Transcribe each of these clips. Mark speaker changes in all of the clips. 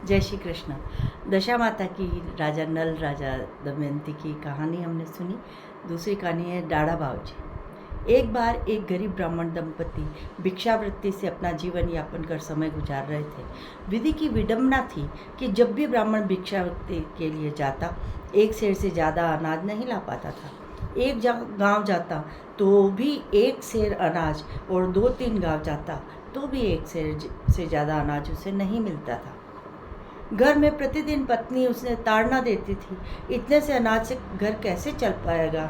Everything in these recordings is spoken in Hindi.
Speaker 1: जय श्री कृष्ण। दशा माता की, राजा नल, राजा दमयंती की कहानी हमने सुनी। दूसरी कहानी है डाढ़ा बावर्ची। एक बार एक गरीब ब्राह्मण दंपति भिक्षावृत्ति से अपना जीवन यापन कर समय गुजार रहे थे। विधि की विडंबना थी कि जब भी ब्राह्मण भिक्षावृत्ति के लिए जाता, एक सेर से ज़्यादा अनाज नहीं ला पाता था। एक गांव जाता तो भी एक सेर अनाज, और 2-3 गांव जाता तो भी एक सेर से ज़्यादा अनाज उसे नहीं मिलता था। घर में प्रतिदिन पत्नी उसने ताड़ना देती थी, इतने से अनाज से घर कैसे चल पाएगा,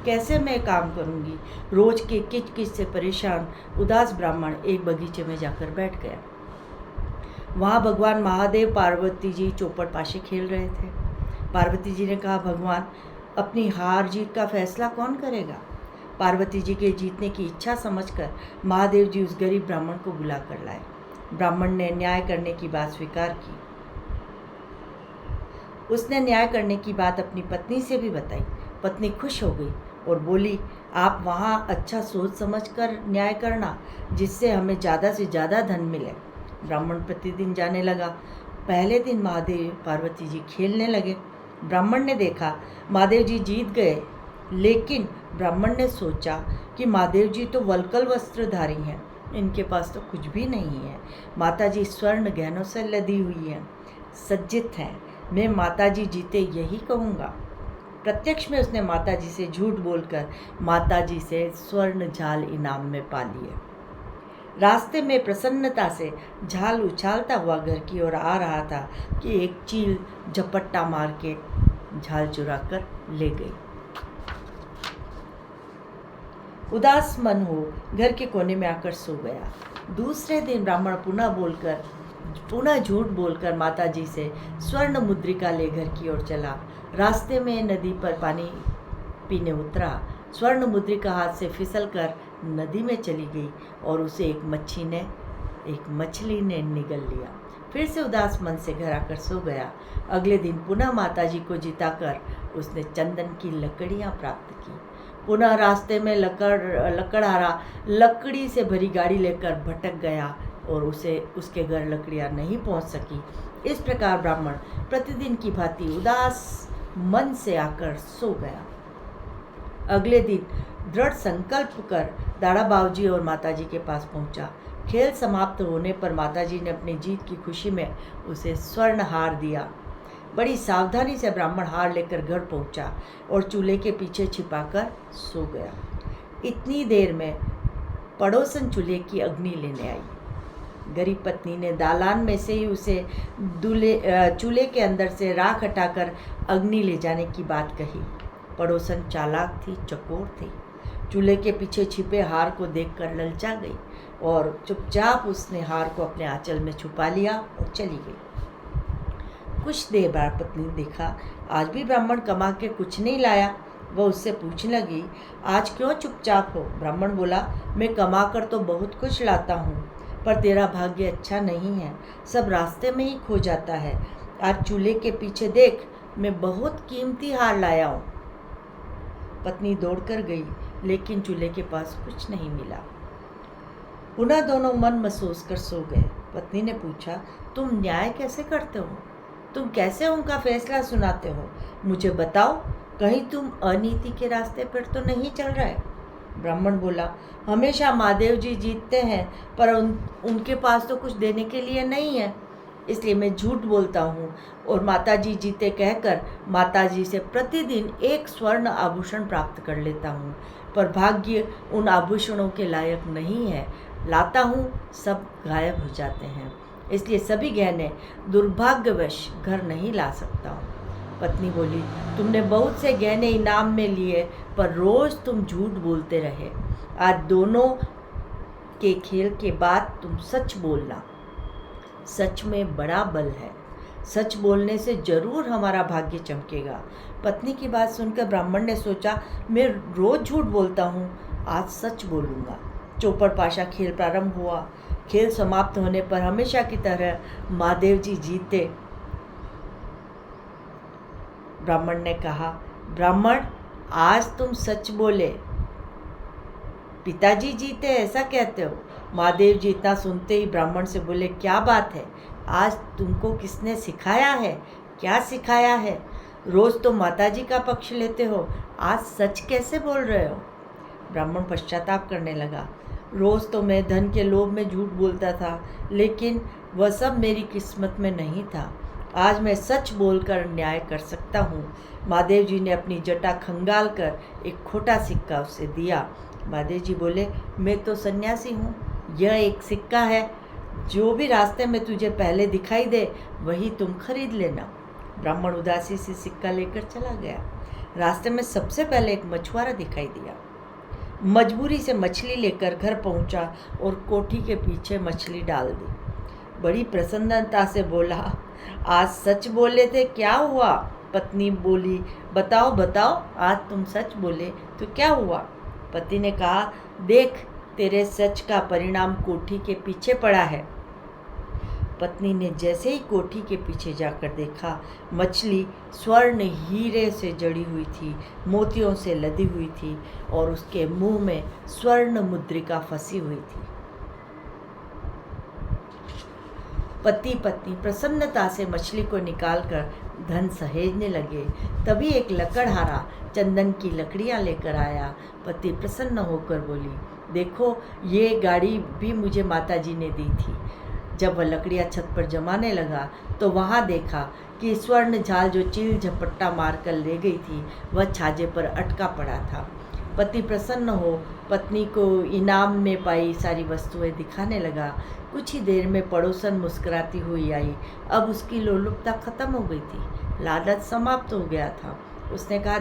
Speaker 1: कैसे मैं काम करूंगी। रोज के किच किच से परेशान उदास ब्राह्मण एक बगीचे में जाकर बैठ गया। वहाँ भगवान महादेव पार्वती जी चौपड़ पाशे खेल रहे थे। पार्वती जी ने कहा, भगवान, अपनी हार जीत का फैसला कौन करेगा। पार्वती जी के जीतने की इच्छा समझकर महादेव जी उस गरीब ब्राह्मण को बुला कर लाए। ब्राह्मण ने न्याय करने की बात स्वीकार की। उसने न्याय करने की बात अपनी पत्नी से भी बताई। पत्नी खुश हो गई और बोली, आप वहाँ अच्छा सोच समझकर न्याय करना, जिससे हमें ज़्यादा से ज़्यादा धन मिले। ब्राह्मण प्रतिदिन जाने लगा। पहले दिन महादेव पार्वती जी खेलने लगे। ब्राह्मण ने देखा महादेव जी जीत गए, लेकिन ब्राह्मण ने सोचा कि महादेव जी तो वलकल वस्त्रधारी हैं, इनके पास तो कुछ भी नहीं है। माता जी स्वर्ण गहनों से लदी हुई हैं, सज्जित हैं। मैं माता जी जीते यही कहूँगा। प्रत्यक्ष में उसने माता जी से झूठ बोलकर माता जी से स्वर्ण झाल इनाम में पा लिए। रास्ते में प्रसन्नता से झाल उछालता हुआ घर की ओर आ रहा था कि एक चील झपट्टा मार के झाल चुरा कर ले गई। उदास मन हो घर के कोने में आकर सो गया। दूसरे दिन ब्राह्मण पुनः झूठ बोलकर माता जी से स्वर्ण मुद्रिका ले घर की ओर चला। रास्ते में नदी पर पानी पीने उतरा। स्वर्ण मुद्रिका हाथ से फिसलकर नदी में चली गई और उसे एक मछली ने निगल लिया। फिर से उदास मन से घर आकर सो गया। अगले दिन पुनः माता जी को जिताकर उसने चंदन की लकड़ियाँ प्राप्त की। पुनः रास्ते में लकड़हारा लकड़ी से भरी गाड़ी लेकर भटक गया और उसके घर लकड़ियाँ नहीं पहुँच सकी। इस प्रकार ब्राह्मण प्रतिदिन की भांति उदास मन से आकर सो गया। अगले दिन दृढ़ संकल्प कर दाढ़ा बावर्ची और माताजी के पास पहुंचा। खेल समाप्त होने पर माताजी ने अपनी जीत की खुशी में उसे स्वर्ण हार दिया। बड़ी सावधानी से ब्राह्मण हार लेकर घर पहुंचा और चूल्हे के पीछे छिपाकर सो गया। इतनी देर में पड़ोसन चूल्हे की अग्नि लेने आई। गरीब पत्नी ने दालान में से ही उसे चूल्हे के अंदर से राख हटाकर अग्नि ले जाने की बात कही। पड़ोसन चालाक थी, चकोर थी। चूल्हे के पीछे छिपे हार को देखकर ललचा गई और चुपचाप उसने हार को अपने आंचल में छुपा लिया और चली गई। कुछ देर बाद पत्नी देखा आज भी ब्राह्मण कमा के कुछ नहीं लाया। वह उससे पूछने लगी, आज क्यों चुपचाप हो। ब्राह्मण बोला, मैं कमा कर तो बहुत कुछ लाता हूँ, पर तेरा भाग्य अच्छा नहीं है, सब रास्ते में ही खो जाता है। आज चूल्हे के पीछे देख, मैं बहुत कीमती हार लाया हूँ। पत्नी दौड़कर गई, लेकिन चूल्हे के पास कुछ नहीं मिला। पुनः दोनों मन महसूस कर सो गए। पत्नी ने पूछा, तुम न्याय कैसे करते हो, तुम कैसे उनका फैसला सुनाते हो, मुझे बताओ, कहीं तुम अनीति के रास्ते पर तो नहीं चल रहे। ब्राह्मण बोला, हमेशा महादेव जी जीतते हैं, पर उनके पास तो कुछ देने के लिए नहीं है, इसलिए मैं झूठ बोलता हूँ और माता जी जीते कहकर माता जी से प्रतिदिन एक स्वर्ण आभूषण प्राप्त कर लेता हूँ, पर भाग्य उन आभूषणों के लायक नहीं है। लाता हूँ, सब गायब हो जाते हैं, इसलिए सभी गहने दुर्भाग्यवश घर नहीं ला सकता हूँ। पत्नी बोली, तुमने बहुत से गहने इनाम में लिए, पर रोज तुम झूठ बोलते रहे। आज दोनों के खेल के बाद तुम सच बोलना। सच में बड़ा बल है, सच बोलने से जरूर हमारा भाग्य चमकेगा। पत्नी की बात सुनकर ब्राह्मण ने सोचा, मैं रोज झूठ बोलता हूँ, आज सच बोलूँगा। चौपड़ पाशा खेल प्रारंभ हुआ। खेल समाप्त होने पर हमेशा की तरह महादेव जी जीते। ब्राह्मण ने कहा, ब्राह्मण, आज तुम सच बोले, पिताजी जीते ऐसा कहते हो। महादेव जी इतना सुनते ही ब्राह्मण से बोले, क्या बात है, आज तुमको किसने सिखाया है? क्या सिखाया है? रोज़ तो माताजी का पक्ष लेते हो, आज सच कैसे बोल रहे हो? ब्राह्मण पश्चाताप करने लगा। रोज़ तो मैं धन के लोभ में झूठ बोलता था, लेकिन वह सब मेरी किस्मत में नहीं था। आज मैं सच बोलकर न्याय कर सकता हूँ। महादेव जी ने अपनी जटा खंगाल कर एक खोटा सिक्का उसे दिया। महादेव जी बोले, मैं तो सन्यासी हूँ, यह एक सिक्का है, जो भी रास्ते में तुझे पहले दिखाई दे वही तुम खरीद लेना। ब्राह्मण उदासी से सिक्का लेकर चला गया। रास्ते में सबसे पहले एक मछुआरा दिखाई दिया। मजबूरी से मछली लेकर घर पहुंचा और कोठी के पीछे मछली डाल दी। बड़ी प्रसन्नता से बोला, आज सच बोले थे, क्या हुआ? पत्नी बोली, बताओ बताओ, आज तुम सच बोले तो क्या हुआ? पति ने कहा, देख, तेरे सच का परिणाम कोठी के पीछे पड़ा है। पत्नी ने जैसे ही कोठी के पीछे जाकर देखा, मछली स्वर्ण हीरे से जड़ी हुई थी, मोतियों से लदी हुई थी और उसके मुंह में स्वर्ण मुद्रिका फंसी हुई थी। पति पत्नी प्रसन्नता से मछली को निकालकर धन सहेजने लगे। तभी एक लकड़हारा चंदन की लकड़ियां लेकर आया। पति प्रसन्न होकर बोली, देखो, ये गाड़ी भी मुझे माताजी ने दी थी। जब वह लकड़ियां छत पर जमाने लगा तो वहां देखा कि स्वर्ण झाल जो चील झपट्टा मारकर ले गई थी वह छाजे पर अटका पड़ा था। पति प्रसन्न हो पत्नी को इनाम में पाई सारी वस्तुएं दिखाने लगा। कुछ ही देर में पड़ोसन मुस्कुराती हुई आई। अब उसकी लोलुपता खत्म हो गई थी, लालच समाप्त हो गया था। उसने कहा,